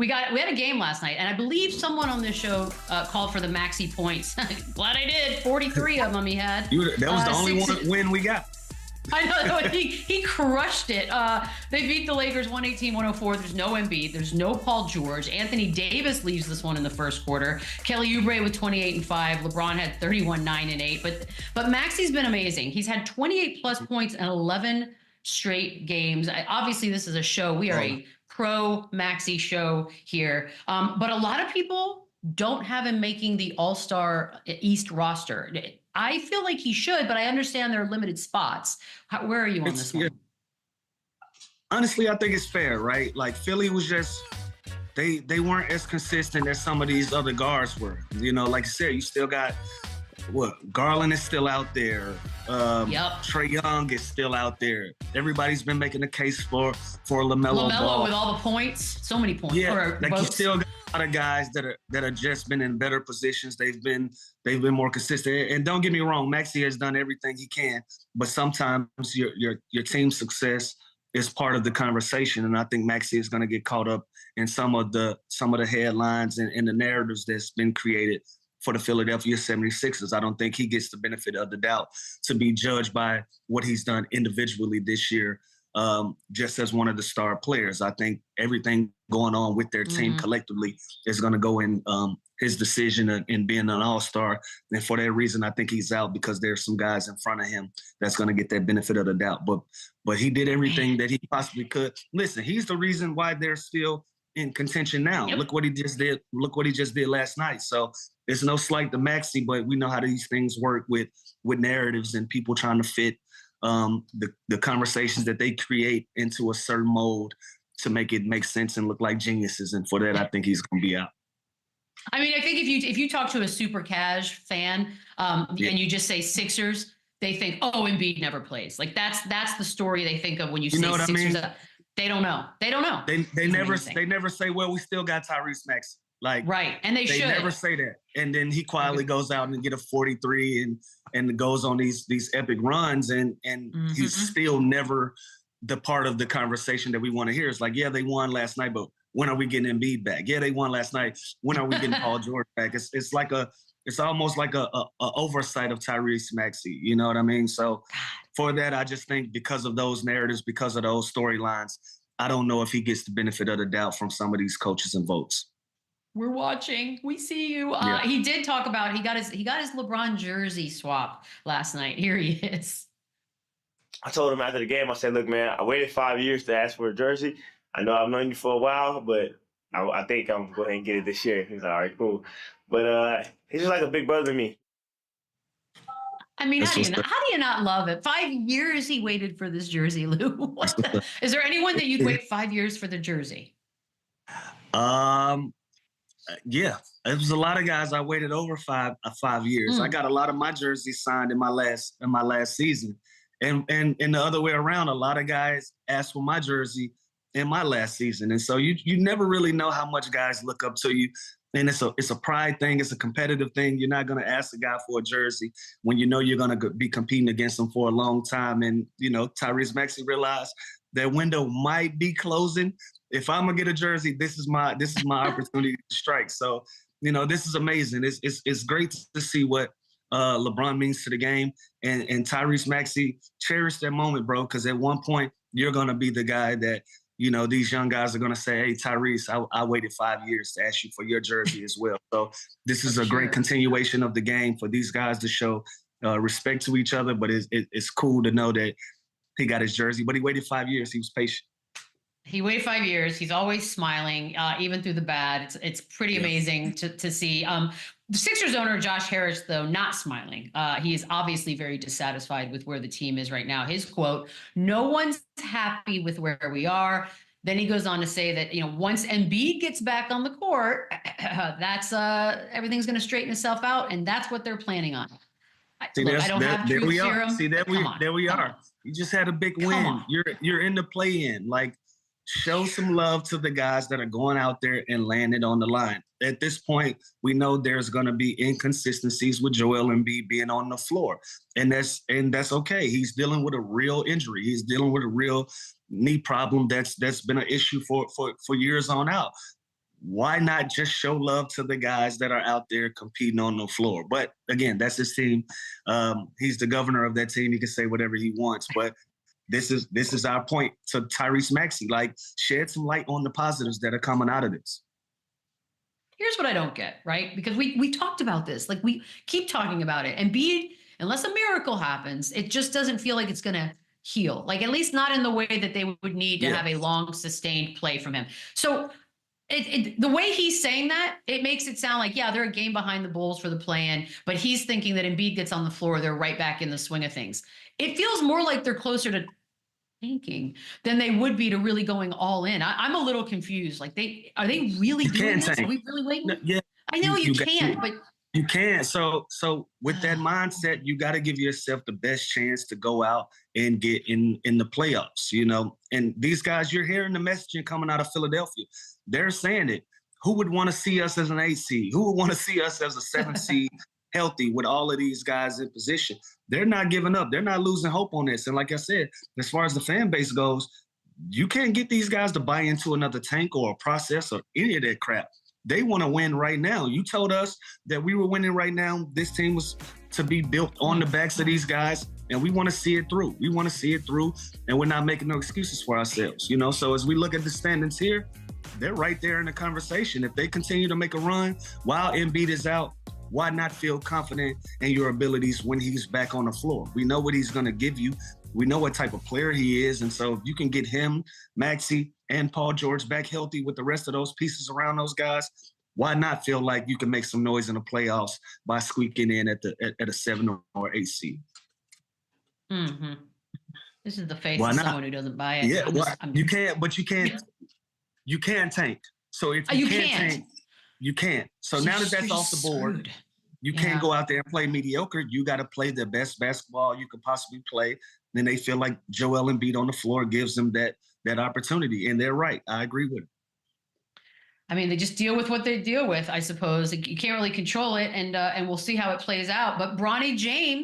We had a game last night, and I believe someone on this show called for the Maxey points. Glad I did. 43 of them he had. That was the only one win we got. I know. He crushed it. They beat the Lakers 118-104. There's no Embiid. There's no Paul George. Anthony Davis leaves this one in the first quarter. Kelly Oubre with 28 and 5. LeBron had 31, 9 and 8. But Maxey's been amazing. He's had 28 plus points in 11 straight games. Obviously, this is a show. We are a pro Maxey show here. But a lot of people don't have him making the All-Star East roster. I feel like he should, but I understand there are limited spots. Where are you on this one? Honestly, I think it's fair, right? Like Philly was just, they weren't as consistent as some of these other guards were. You know, like I said, you still got, Garland is still out there. Trae Young is still out there. Everybody's been making a case for LaMelo Ball. With all the points, so many points. Yeah, like you still got a lot of guys that are just been in better positions. They've been more consistent. And don't get me wrong, Maxey has done everything he can, but sometimes your team's success is part of the conversation. And I think Maxey is going to get caught up in some of the headlines and the narratives that's been created for the Philadelphia 76ers. I don't think he gets the benefit of the doubt to be judged by what he's done individually this year, just as one of the star players. I think everything going on with their team collectively is going to go in his decision in being an all-star. And for that reason, I think he's out because there's some guys in front of him that's going to get that benefit of the doubt. But he did everything that he possibly could. Listen, he's the reason why they're still in contention now. Yep. Look what he just did. Look what he just did last night. So it's no slight to Maxey, but we know how these things work with narratives and people trying to fit the conversations that they create into a certain mold to make it make sense and look like geniuses. And for that, I think he's going to be out. I mean, I think if you talk to a super cash fan and you just say Sixers, they think, oh, Embiid never plays. Like that's the story they think of when you say Sixers. I mean? They don't know. They don't know. They never say, well, we still got Tyrese Maxey. Like right, and they should never say that. And then he quietly goes out and get a 43 and goes on these epic runs and he's still never the part of the conversation that we want to hear. It's like, yeah, they won last night, but when are we getting Embiid back? Yeah, they won last night. When are we getting Paul George back? It's almost like a oversight of Tyrese Maxey. You know what I mean? So for that, I just think because of those narratives, because of those storylines, I don't know if he gets the benefit of the doubt from some of these coaches and votes. We're watching. We see you. He did talk about he got his LeBron jersey swap last night. Here he is. I told him after the game, I said, look, man, I waited 5 years to ask for a jersey. I know I've known you for a while, but I think I'm going to go ahead and get it this year. He's like, all right, cool. But he's just like a big brother to me. I mean, how do you not love it? 5 years he waited for this jersey, Lou. Is there anyone that you'd wait 5 years for the jersey? Yeah, it was a lot of guys I waited over 5 years. I got a lot of my jerseys signed in my last season. And the other way around, a lot of guys asked for my jersey in my last season. And so you never really know how much guys look up to you. And it's a pride thing. It's a competitive thing. You're not going to ask a guy for a jersey when you know you're going to be competing against him for a long time. And, you know, Tyrese Maxey realized that window might be closing. If I'm going to get a jersey, this is my opportunity to strike. So, you know, this is amazing. It's great to see what LeBron means to the game. And Tyrese Maxey, cherish that moment, bro, because at one point you're going to be the guy that, you know, these young guys are going to say, hey, Tyrese, I waited 5 years to ask you for your jersey as well. So this is a great continuation of the game for these guys to show respect to each other. But it's cool to know that he got his jersey, but he waited 5 years. He was patient. He waited 5 years. He's always smiling, even through the bad. It's pretty amazing to see. The Sixers owner, Josh Harris, though, not smiling. He is obviously very dissatisfied with where the team is right now. His quote, no one's happy with where we are. Then he goes on to say that, you know, once Embiid gets back on the court, that's everything's going to straighten itself out. And that's what they're planning on. See, look, I don't have there truth we are. serum. See, there we are. You just had a big win. You're in the play-in. Like, show some love to the guys that are going out there and landing on the line. At this point, we know there's going to be inconsistencies with Joel Embiid being on the floor, and that's okay. He's dealing with a real injury. He's dealing with a real knee problem that's been an issue for years on out. why not just show love to the guys that are out there competing on the floor? But again, that's his team. He's the governor of that team. He can say whatever he wants. But this is our point to Tyrese Maxey. Like, shed some light on the positives that are coming out of this. Here's what I don't get, right? Because we talked about this. Like, we keep talking about it. And Embiid, unless a miracle happens, it just doesn't feel like it's going to heal. Like, at least not in the way that they would need to have a long, sustained play from him. So the way he's saying that, it makes it sound like, yeah, they're a game behind the Bulls for the play-in, but he's thinking that Embiid gets on the floor, they're right back in the swing of things. It feels more like they're closer to tanking than they would be to really going all in. I'm a little confused. Like, are they really doing this? Are we really waiting? No, yeah, I know you can't, but you can. So with that mindset, you got to give yourself the best chance to go out and get in the playoffs, you know. And these guys, you're hearing the messaging coming out of Philadelphia. They're saying it. Who would want to see us as an 8 seed? Who would want to see us as a 7 seed healthy with all of these guys in position? They're not giving up. They're not losing hope on this. And like I said, as far as the fan base goes, you can't get these guys to buy into another tank or a process or any of that crap. They want to win right now. You told us that we were winning right now. This team was to be built on the backs of these guys, and we want to see it through. We want to see it through, and we're not making no excuses for ourselves, you know? So as we look at the standings here, they're right there in the conversation. If they continue to make a run while Embiid is out, why not feel confident in your abilities when he's back on the floor? We know what he's going to give you. We know what type of player he is. And so if you can get him, Maxey, and Paul George back healthy with the rest of those pieces around those guys, why not feel like you can make some noise in the playoffs by squeaking in at a 7 or 8 seed? Mm-hmm. This is the face of someone who doesn't buy it. Yeah, you can't, but you can't. You can tank. So if you can't tank, you can't. So now that that's off the board, you can't go out there and play mediocre. You got to play the best basketball you could possibly play. Then they feel like Joel Embiid on the floor gives them that opportunity. And they're right. I agree with it. I mean, they just deal with what they deal with, I suppose. You can't really control it, and we'll see how it plays out. But Bronny James